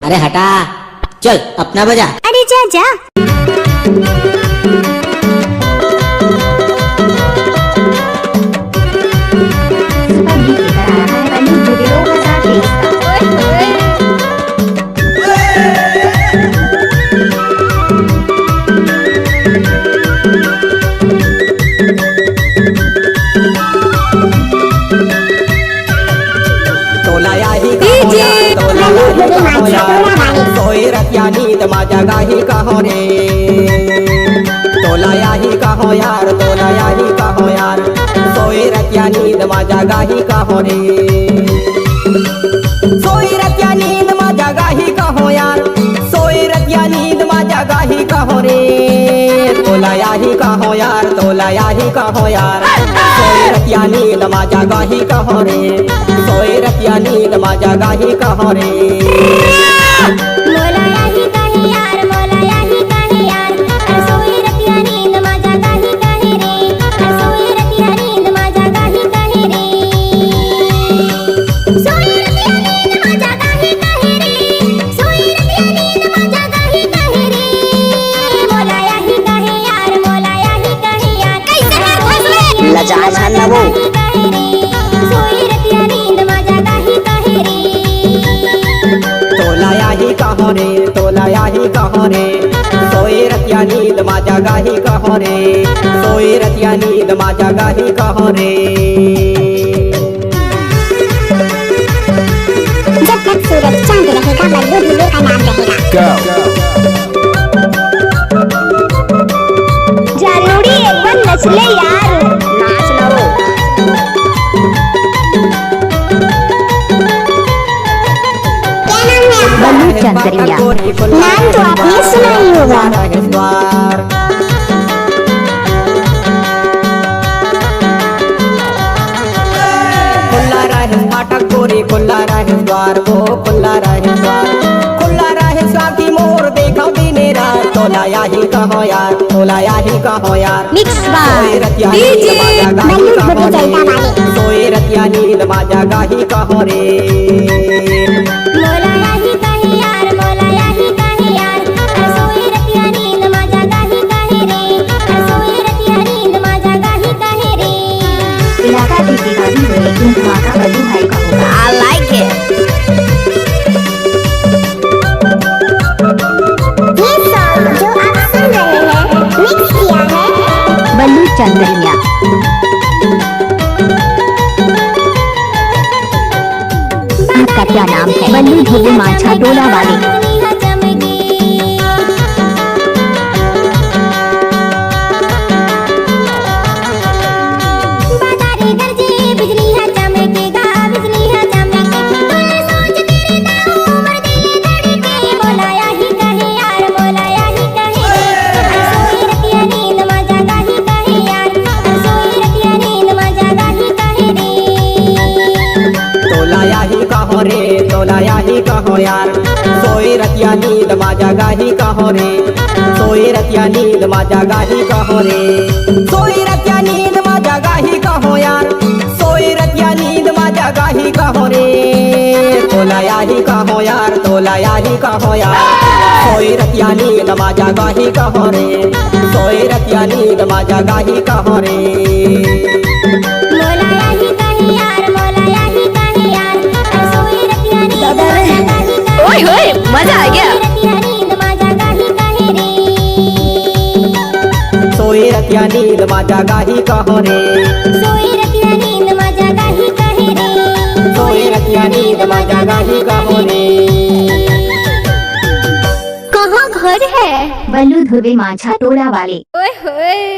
अरे हटा, चल अपना बजा। अरे जा जा। सोई रतिया नींद मा जगाही कहो रे, तोला याही कहो यार, तोला याही कहो यार, सोई रतिया नींद मा जगाही कहो रे, सोई रतिया नींद मा जगाही कहो यार, सोई रतिया नींद मा जगाही कहो रे, तोला याही कहो यार, तोला याही कहो यार, सोई रतिया नींद मा जगाही कहो रे, सोई रतिया नींद मा जगाही कहो रे। मोला याही कहे यार, मोला याही कहे यार, सोई रतिया नींद मा जगाही कहे रे, सोई रतिया नींद मा जगाही कहे रे, सोई रतिया नींद मा जगाही कहे रे, सोई रतिया नींद मा जगाही कहे रे, मोला याही कहे यार, मोला याही कहे यार, कैसे फसले लजा छान वो सोई रतिया नींद मा जगाही कहे रे, तोला याही कहो रे, तोला याही कहो रे, सोई रतिया नींद मा जगाही कहो रे, सोई रतिया नींद मा जगाही कहो रे। जब तक सूरज चांद रहेगा बल्लू धुले का नाम रहेगा। जानूड़ी एक बार नच ले यार, नाच लो। बल्लू चंद्रिया। नाम तो आपने सुना ही होगा। खुला रहे फाटक गोरी, खुला रहे द्वार, वो खुला रहे द्वार, खुला रहे स्वाति मोर देखा दिने रात, तोला याही कहो यार, तोला याही कहो यार, मिक्स सोई रतिया नींद मा जगाही कहो रे, सोई रतिया नींद मा जगाही कहो रे। मोला याही कहे यार, मोला याही कहे यार, सोई रतिया नींद मा जगाही कहे रे, सोई रतिया नींद मा जगाही कहे रे। इलाका दिखेगा भी हो, लेकिन धमाका बल्लू भाई का होगा। I like it. ये सॉन्ग जो आप सुन रहे हैं मिक्स किया है बल्लू चंद्रिया। इसका क्या नाम है? बल्लू धोबी माछा डोला वाले। तोला याही कहो यार, सोई रतिया नींद मा जगाही कहो रे, सोई रतिया नींद मा जगाही कहो रे, सोई रतिया नींद मा जगाही कहो यार, सोई रतिया नींद मा जगाही कहो रे, तोला याही कहो यार, तोला याही कहो यार, सोई रतिया नींद मा जगाही कहो रे, सोई रतिया नींद मा जगाही कहो रे। मोला याही कहे यार, मोला याही कहे यार, सोई रतिया नींद मा जगाही कहे रे, ओए होए मजा आ गया। रतिया नींद मा जगाही कहे रे, सोई रतिया नींद मा जगाही कहो रे, सोई रतिया नींद मा जगाही कहे रे, सोई रतिया नींद मा जगाही कहो रे। कहाँ घर है? बल्लू धोबी माछा डोला वाले। ओए होए।